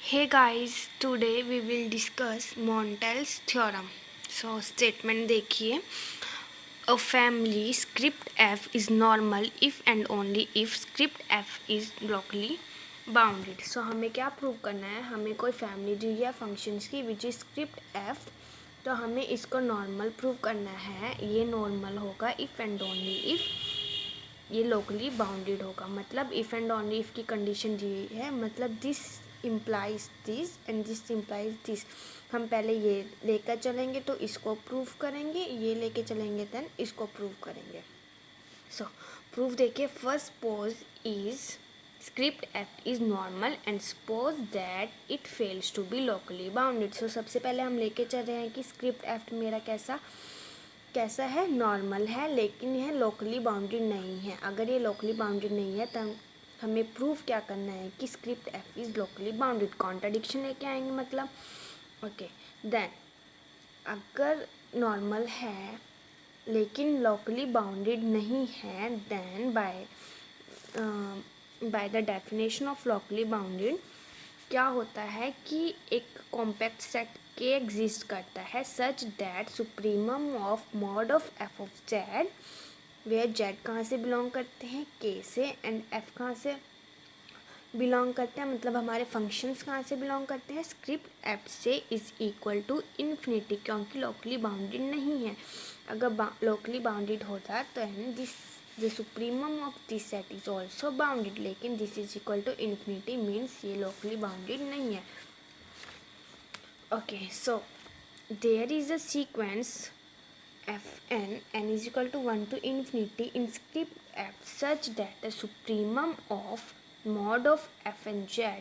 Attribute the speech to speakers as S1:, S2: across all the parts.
S1: Hey guys, today we will discuss Montel's theorem. So statement देखिए, a family script f is normal if and only if script f is locally bounded. So हमें क्या prove करना है, हमें कोई family दी है functions की which is script f, तो हमें इसको नॉर्मल प्रूव करना है. ये नॉर्मल होगा इफ़ एंड ओनली इफ़ ये लोकली बाउंडेड होगा. मतलब इफ़ एंड ओनली इफ़ की कंडीशन दी है, मतलब this implies this and this implies this. हम पहले ये लेकर चलेंगे तो इसको प्रूव करेंगे, ये लेके चलेंगे देन इसको प्रूव करेंगे. सो प्रूफ देखिए, first suppose is script F is normal and suppose that it fails to be locally bounded. So सबसे पहले हम लेके चल रहे हैं कि स्क्रिप्ट एफ मेरा कैसा है, नॉर्मल है, लेकिन यह लोकली बाउंडेड नहीं है. अगर ये लोकली बाउंडेड नहीं है तब हमें प्रूफ क्या करना है कि script F is locally bounded. Contradiction लेके आएंगे मतलब. ओके देन अगर नॉर्मल है लेकिन लोकली बाउंडेड नहीं है, then by the definition of locally bounded क्या होता है कि एक कॉम्पैक्ट सेट के एग्जिस्ट करता है such that supremum of mod of F of Z, where Z कहाँ से बिलोंग करते हैं, के से, एंड एफ कहाँ से बिलोंग करते हैं, मतलब हमारे फंक्शंस कहाँ से बिलोंग करते हैं, स्क्रिप्ट एफ से, इज़ इक्वल टू इन्फिनिटी. क्योंकि लोकली बाउंडेड नहीं है. अगर लोकली बाउंडेड होता तो this the supremum of this set is also bounded, लेकिन this is equal to infinity means ये लोकली बाउंडेड नहीं है. Okay so there is a sequence n is equal to 1 to infinity in script f such that the supremum of mod of f and z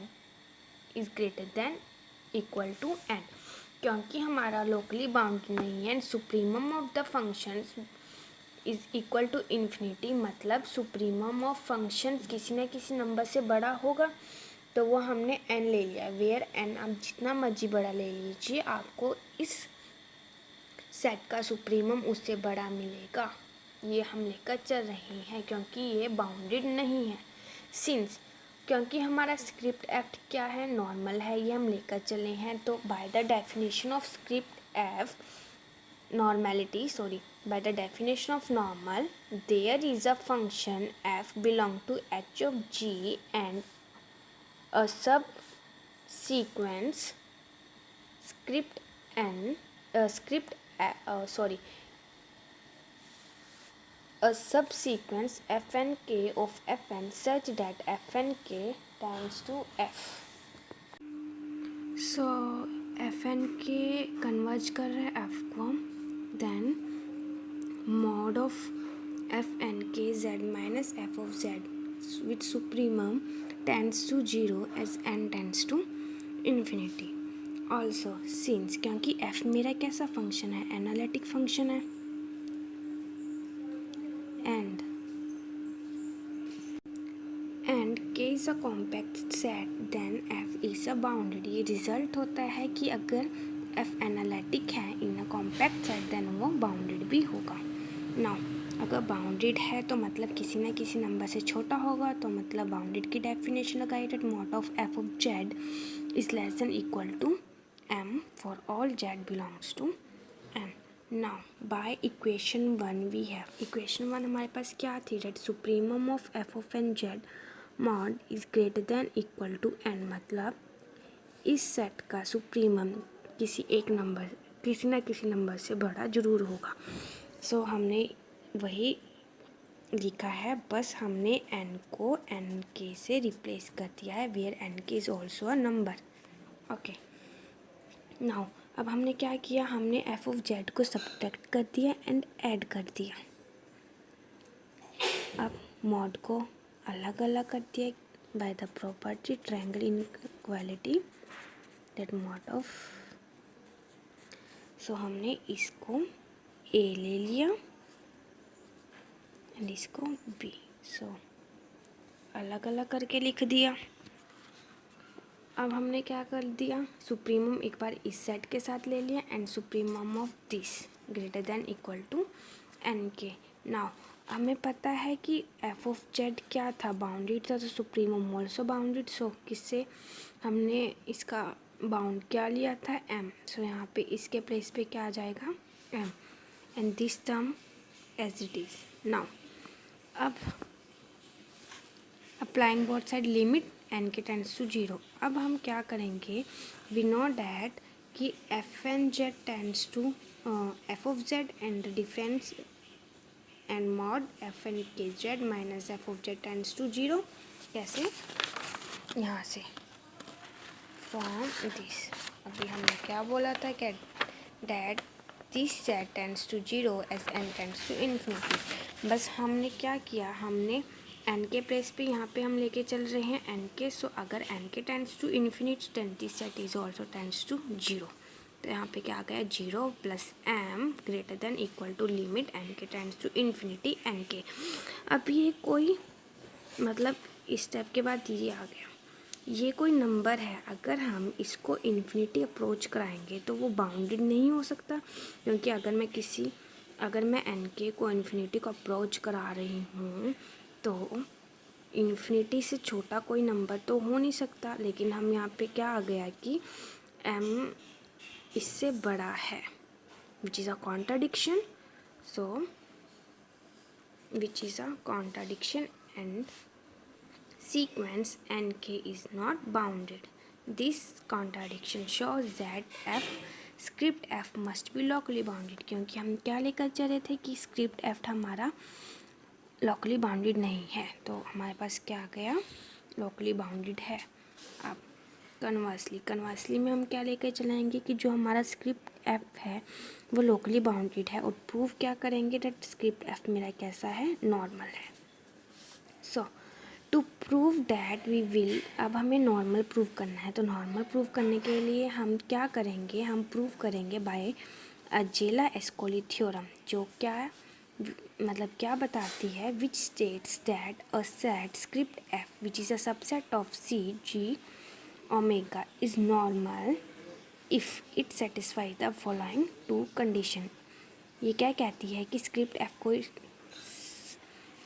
S1: is greater than equal to n. क्योंकि हमारा locally bounded नहीं है and supremum of the functions is equal to infinity, मतलब supremum of functions किसी न किसी number से बड़ा होगा. तो वो हमने n ले लिया, वेयर n आप जितना मर्जी बड़ा ले लीजिए आपको इस सेट का सुप्रीमम उससे बड़ा मिलेगा. ये हम लेकर चल रहे हैं क्योंकि ये बाउंडेड नहीं है. सिंस क्योंकि हमारा स्क्रिप्ट एफ क्या है, नॉर्मल है, ये हम लेकर चले हैं. तो by the definition of script F normality, by the definition of normal, there is a function f belong to h of g and a subsequence script n a subsequence fnk of fn such that fnk tends to f. So fnk converge कर रहे हैं f को, then mod of fnk z minus f of z with supremum tends to 0 as n tends to infinity. Also since क्योंकि f मेरा कैसा function है, analytic function है, and k is a compact set, then f is a bounded. ये result होता है कि अगर f एनालिटिक है इन अ कॉम्पैक्ट सेट देन वो बाउंडेड भी होगा. नाउ अगर बाउंडेड है तो मतलब किसी न किसी नंबर से छोटा होगा, तो मतलब बाउंडेड की डेफिनेशन लगाई that mod of f of z is less than equal to m for all z belongs to n. Now by equation 1 we have, equation 1 हमारे पास क्या थी, that supremum of f of n z mod is greater than equal to n, मतलब इस set का supremum किसी न किसी नंबर से बड़ा जरूर होगा. सो हमने वही लिखा है, बस हमने n को nk से रिप्लेस कर दिया है, where nk is also a number. Okay now अब हमने क्या किया, हमने f ऑफ z को सब्ट्रैक्ट कर दिया एंड ऐड कर दिया. अब मॉड को अलग अलग कर दिया by the property triangle inequality, that mod of. So हमने इसको a ले लिया एंड इसको b. सो अलग अलग करके लिख दिया. अब हमने क्या कर दिया, सुप्रीमम एक बार इस सेट के साथ ले लिया and supremum of this greater than equal to nk. Now हमें पता है कि एफ ऑफ जेड क्या था, बाउंडेड था, तो सुप्रीमम ऑल्सो बाउंडेड। सो किससे हमने इसका बाउंड क्या लिया था, एम। सो यहाँ पे इसके प्लेस पे क्या आ जाएगा, M, and this term as it is. Now अब applying both side limit N K tends to 0। अब हम क्या करेंगे, वी नो डैट कि F N Z tends to F of Z and difference and mod F N K Z minus F of Z tends to 0। कैसे, यहाँ से from this. अभी हमने क्या बोला था कि that this Z tends to 0 as N tends to infinity. बस हमने क्या किया, हमने एन के प्लेस पे यहाँ पे हम लेके चल रहे हैं एन के। सो अगर N K tends to infinity then this set is also tends to 0। तो यहाँ पे क्या आ गया, 0 plus M greater than equal to limit N K tends to infinity N K. अब ये कोई मतलब इस स्टेप के बाद ये आ गया, ये कोई नंबर है, अगर हम इसको इन्फिनिटी अप्रोच कराएंगे तो वो बाउंडेड नहीं हो सकता, क्योंकि अगर मैं एन के को इन्फिनिटी को अप्रोच करा रही हूँ तो इन्फिनिटी से छोटा कोई नंबर तो हो नहीं सकता। लेकिन हम यहाँ पे क्या आ गया कि एम इससे बड़ा है, which is a contradiction. So which is a contradiction and sequence nk is not bounded. This contradiction shows that f script f must be locally bounded, क्योंकि हम क्या लेकर चल रहे थे कि स्क्रिप्ट f हमारा locally bounded नहीं है, तो हमारे पास क्या आ गया, locally bounded है। अब कन्वर्सली में हम क्या लेकर चलाएंगे कि जो हमारा स्क्रिप्ट f है वो locally bounded है, और प्रूव क्या करेंगे दैट स्क्रिप्ट f मेरा कैसा है, नॉर्मल है। So to prove that we will, अब हमें नॉर्मल प्रूव करना है, तो नॉर्मल प्रूव करने के लिए हम क्या करेंगे, हम प्रूव करेंगे बाय अजेला-एस्कोली थ्योरम, जो क्या मतलब क्या बताती है, which states that a set script F which is a subset of C G omega is normal if it satisfy the following two condition. ये क्या कहती है कि स्क्रिप्ट एफ को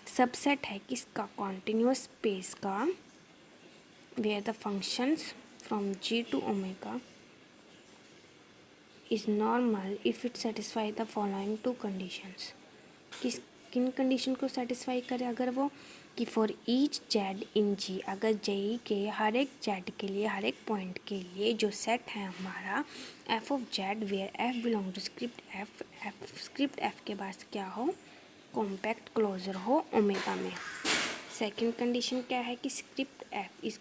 S1: सबसेट है किसका, कॉन्टिन्यूअस स्पेस का, where the functions from G to omega is normal if it satisfy the following two conditions. किन कंडीशन को सेटिस्फाई करे, अगर वो कि for each Z in G, अगर जी के हर एक जेड के लिए, हर एक पॉइंट के लिए जो सेट है हमारा F of Z where F belong to script F script F के पास क्या हो, कॉम्पैक्ट क्लोजर हो ओमेगा में। सेकंड कंडीशन क्या है कि script F is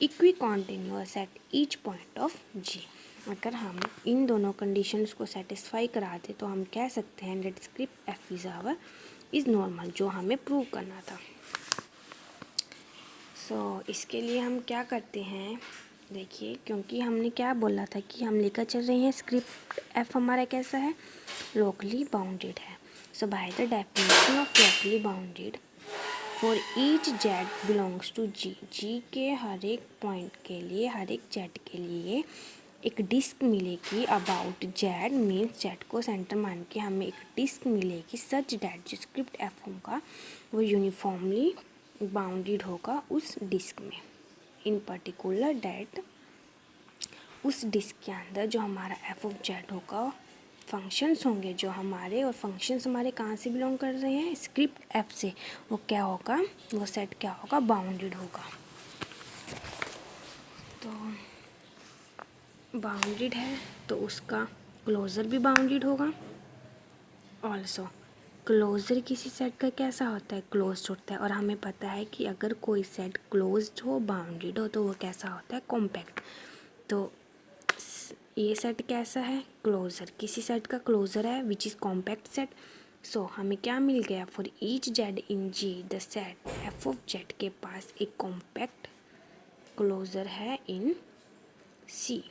S1: equicontinuous at each point of G. अगर हम इन दोनों कंडीशंस को सेटिस्फाई करा दे तो हम कह सकते हैं that script F is normal, जो हमें प्रूव करना था। सो इसके लिए हम क्या करते हैं, देखिए, क्योंकि हमने क्या बोला था कि हम लेकर चल रहे हैं स्क्रिप्ट एफ हमारा कैसा है, लोकली बाउंडेड है। So by the definition of locally bounded, for each z belongs to g, g के हर एक पॉइंट के लिए, हर एक z के लिए एक डिस्क मिलेगी अबाउट z, मीन्स z को सेंटर मान के हमें एक डिस्क मिलेगी सच डैट जो स्क्रिप्ट एफ होगा वो यूनिफॉर्मली बाउंडेड होगा उस डिस्क में। इन पर्टिकुलर डैट उस डिस्क के अंदर जो हमारा एफ ऑफ जेड होगा, फंक्शंस होंगे जो हमारे, और फंक्शंस हमारे कहाँ से बिलोंग कर रहे हैं, स्क्रिप्ट एफ से, वो क्या होगा, वो सेट क्या होगा, बाउंडेड होगा। तो बाउंडेड है तो उसका क्लोज़र भी बाउंडेड होगा। ऑल्सो क्लोज़र किसी सेट का कैसा होता है, क्लोज्ड होता है, और हमें पता है कि अगर कोई सेट क्लोज्ड हो, बाउंडेड हो, तो वो कैसा होता है, कॉम्पैक्ट। तो ये सेट कैसा है, क्लोज़र, किसी सेट का क्लोज़र है which is compact set. So हमें क्या मिल गया, for each Z in G the set F of Z के पास एक कॉम्पैक्ट क्लोज़र है इन सी।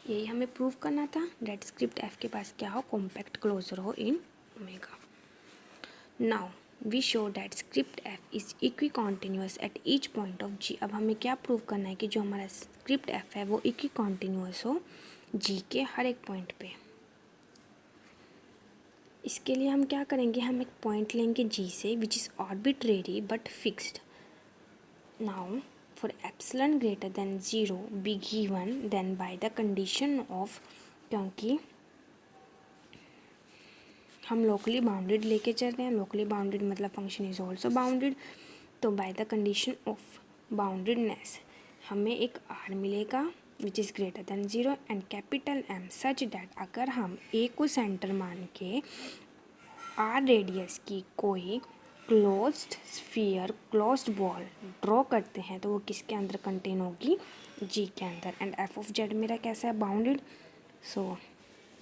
S1: यही हमें प्रूव करना था, डेट स्क्रिप्ट एफ के पास क्या हो, कॉम्पैक्ट क्लोज़र हो in omega. Now we show that script F is equicontinuous at each point of G. अब हमें क्या प्रूव करना है कि जो हमारा स्क्रिप्ट एफ है वो इक्वी कॉन्टिन्यूअस हो जी के हर एक पॉइंट पे। इसके लिए हम क्या करेंगे, हम एक पॉइंट लेंगे जी से which is arbitrary but fixed. Now for epsilon greater than 0 be given then by the condition of, क्योंकि हम लोकली बाउंडेड लेके चल रहे हैं, लोकली बाउंडेड मतलब फंक्शन इज ऑल्सो बाउंडेड, तो by the condition of boundedness हमें एक आर मिलेगा which is greater than 0 and capital M such that अगर हम ए को सेंटर मान के आर रेडियस की कोई closed sphere closed ball draw करते हैं तो वो किसके अंदर कंटेन होगी, जी के अंदर. एंड एफ ऑफ जेड मेरा कैसा है, बाउंडेड. सो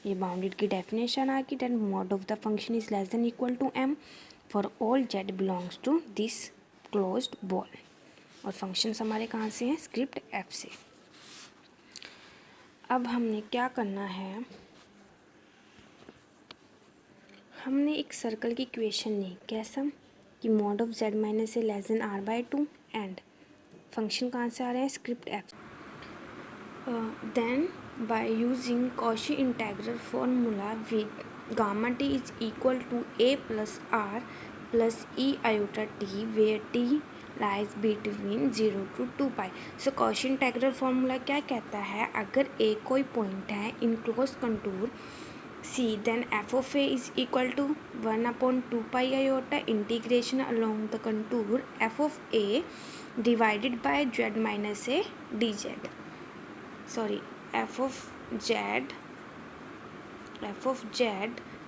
S1: ये बाउंडेड की डेफिनेशन आ गई. Then mod of the function is less than equal to M for all Z belongs to this closed ball. और फंक्शंस हमारे कहाँ से हैं, स्क्रिप्ट एफ से. अब हमने क्या करना है, हमने एक सर्कल की इक्वेशन ली, कैसा कि mod of Z minus A less than R by 2 and function कहाँ से आ रहे हैं, script F. Then by using Cauchy integral formula with gamma T is equal to A plus R plus E iota T where T lies between 0 to 2 pi. So Cauchy integral formula क्या कहता है, अगर A कोई point है in close contour C, then f of a is equal to 1/2 pi iota integration along the contour f of a divided by z minus a dz. Sorry, f of z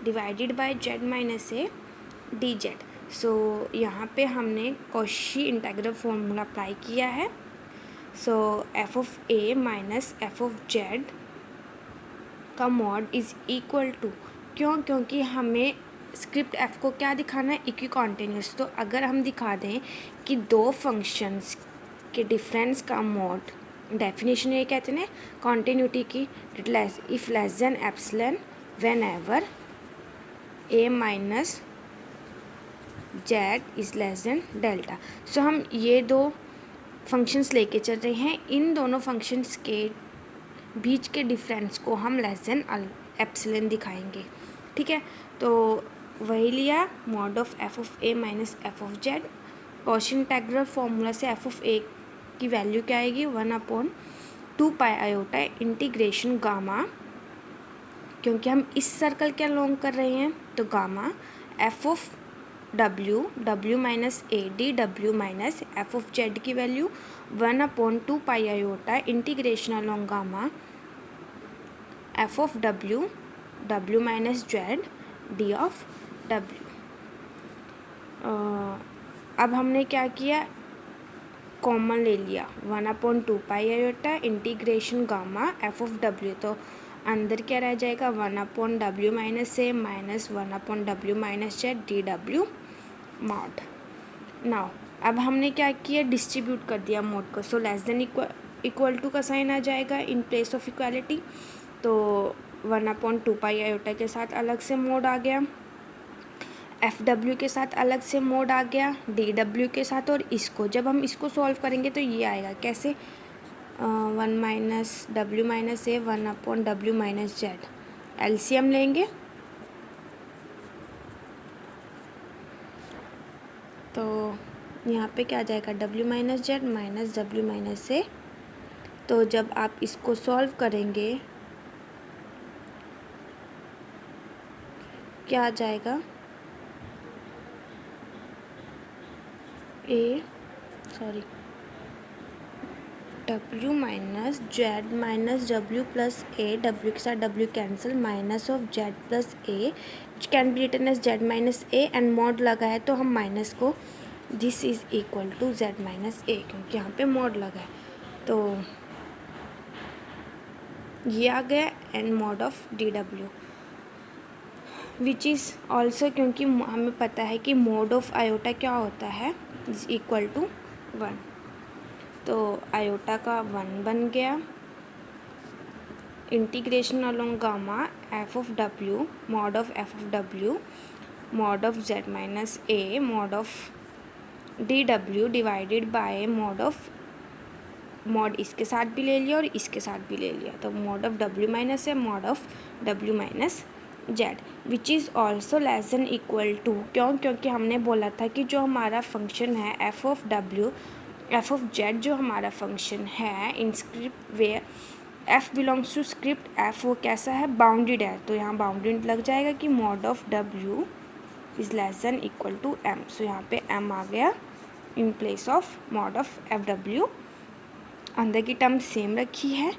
S1: divided by z minus a dz. So यहाँ पे हमने Cauchy integral formula apply किया है. सो f of a minus f of z का mod is equal to, क्यों, क्योंकि हमें script F को क्या दिखाना है, इक्विकॉन्टिन्यूस. तो अगर हम दिखा दें कि दो फंक्शंस के डिफरेंस का मॉड, डेफिनेशन ये कहते हैं कॉन्टिन्यूटी की, if less than epsilon whenever A minus Z is less than delta. So हम ये दो फंक्शंस लेके चल रहे हैं, इन दोनों फंक्शंस के बीच के डिफरेंस को हम लेस देन एप्सिलॉन दिखाएंगे. ठीक है, तो वही लिया mod of F of A minus F of Z. Cauchy integral formula से एफ ऑफ ए की वैल्यू क्या आएगी, 1/2 पाई आयोटा इंटीग्रेशन गामा, क्योंकि हम इस सर्कल के अलोंग कर रहे हैं तो gamma F of W minus A D W minus F of Z की value 1/2 pi iota integration along gamma F of W minus Z D of W. अब हमने क्या किया, कॉमन ले लिया 1/2 pi iota integration gamma F of W. तो अंदर क्या रह जाएगा, 1/w minus A minus 1/w minus Z D W mod. Now अब हमने क्या किया, डिस्ट्रीब्यूट कर दिया मोड को. So less than equal to का साइन आ जाएगा इन प्लेस ऑफ इक्वालिटी. तो 1/2 पाई आयोटा के साथ अलग से मोड आ गया, एफ डब्ल्यू के साथ अलग से मोड आ गया, डी डब्ल्यू के साथ. और इसको जब हम इसको सॉल्व करेंगे तो ये आएगा कैसे, 1 minus W minus A 1/w minus Z. LCM लेंगे तो यहाँ पे क्या आ जाएगा, w minus Z minus w minus A. तो जब आप इसको सॉल्व करेंगे क्या आ जाएगा, w minus Z minus w plus A, w के साथ w cancel, minus of Z plus A can be written as Z minus A and mod लगा है तो हम माइनस को, this is equal to Z minus A, क्योंकि यहाँ पे मॉड लगा है. तो ये आ गया and mod of D W which is also, क्योंकि हमें पता है कि मॉड ऑफ आयोटा क्या होता है, इज इक्वल टू 1. तो आयोटा का 1 बन गया, integration along gamma F of W mod of F of W mod of Z minus A mod of D W divided by mod of, mod इसके साथ भी ले लिया और इसके साथ भी ले लिया, तो mod of W minus A mod of W minus Z which is also less than equal to, क्योंकि हमने बोला था कि जो हमारा फंक्शन है एफ ऑफ जेड जो हमारा फंक्शन है in script way F belongs to script F, वो कैसा है, बाउंडेड है। तो यहाँ बाउंडेड लग जाएगा कि mod of W is less than equal to M. So यहाँ पे एम आ गया in place of mod of F W. अंदर की टर्म सेम रखी है।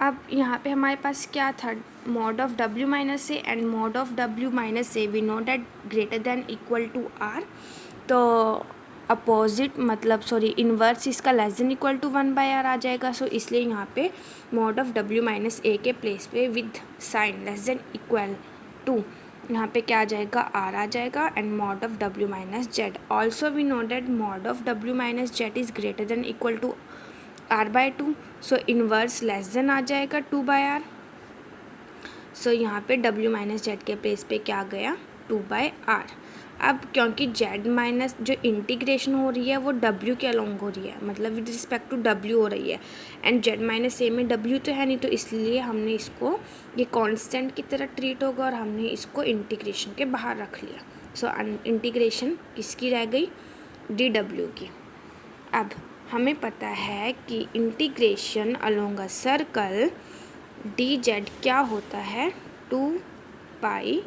S1: अब यहाँ पे हमारे पास क्या था, mod of W minus A and mod of W minus A we know that greater than equal to R. तो अपोजिट मतलब इन्वर्स इसका less than equal to 1/r आ जाएगा। सो इसलिए यहाँ पे mod of W minus A के place पे with sign less than equal to यहाँ पे क्या आ जाएगा, आर आ जाएगा and mod of W minus Z. Also we know that mod of W minus Z is greater than equal to r/2। So inverse less than आ जाएगा 2/r। So यहाँ पे w माइनस जेड के place पे क्या गया, 2/r। अब क्योंकि z माइनस जो इंटीग्रेशन हो रही है वो w के अलोंग हो रही है, मतलब विद रिस्पेक्ट टू w हो रही है एंड z माइनस ए में w तो है नहीं, तो इसलिए हमने इसको ये कांस्टेंट की तरह ट्रीट होगा और हमने इसको इंटीग्रेशन के बाहर रख लिया। सो इंटीग्रेशन किसकी रह गई, dw की। अब हमें पता है कि integration along a circle D Z क्या होता है, 2 पाई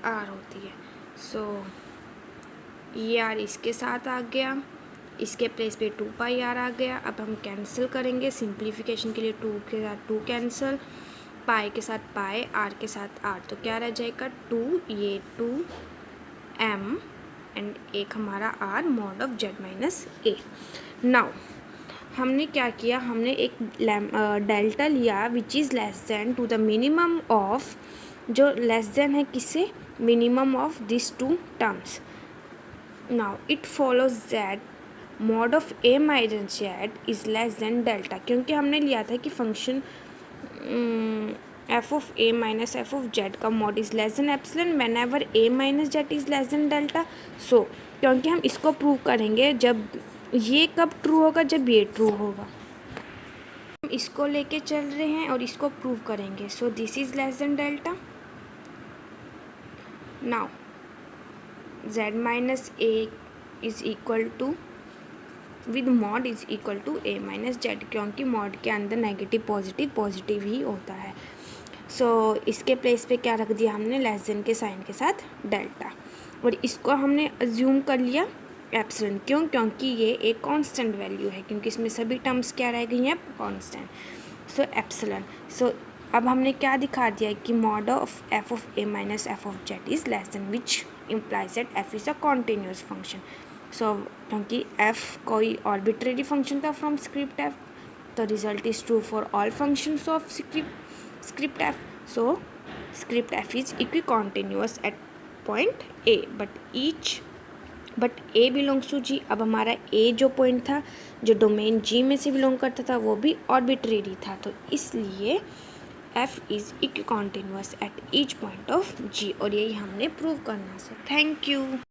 S1: आर होती है। सो ये आर इसके साथ आ गया, इसके प्लेस पे 2 पाई आर आ गया। अब हम कैंसिल करेंगे सिंप्लीफिकेशन के लिए, 2 के साथ 2 कैंसिल, पाई के साथ पाई, आर के साथ आर, तो क्या रह जाएगा 2, ये 2 m एंड एक हमारा r mod of z minus A. Now हमने क्या किया, हमने एक डेल्टा लिया which is less than to the minimum of, जो लेस देन है किससे, minimum of this two terms. Now it follows that mod of a minus z is less than delta, क्योंकि हमने लिया था कि function F of A minus F of Z का mod is less than epsilon whenever A minus Z is less than delta. So क्योंकि हम इसको prove करेंगे जब ये कब ट्रू होगा, जब ये ट्रू होगा। हम इसको लेके चल रहे हैं और इसको प्रूव करेंगे। So this is less than delta. Now Z minus A is equal to with mod is equal to A minus Z, क्योंकि मॉड के अंदर नेगेटिव पॉजिटिव ही होता है। सो इसके प्लेस पे क्या रख दिया हमने, लेस देन के साइन के साथ डेल्टा, और इसको हमने अज्यूम कर लिया एप्सिलॉन। क्योंकि ये एक कांस्टेंट वैल्यू है, क्योंकि इसमें सभी टर्म्स क्या रह गई हैं, कांस्टेंट। सो एप्सिलॉन। सो अब हमने क्या दिखा दिया कि mod of F of A minus F of Z is less than, which implies that F is a continuous function. So क्योंकि एफ कोई आर्बिट्रेरी फंक्शन था फ्रॉम स्क्रिप्ट एफ, तो result is true for all functions of script f. So script f is equicontinuous at point a, but a belongs to g। अब हमारा a जो point था जो domain g में से belong करता था वो भी आर्बिट्रेरी था, तो इसलिए f is equicontinuous at each point of g, और यही हमने प्रूव करना है। So thank you.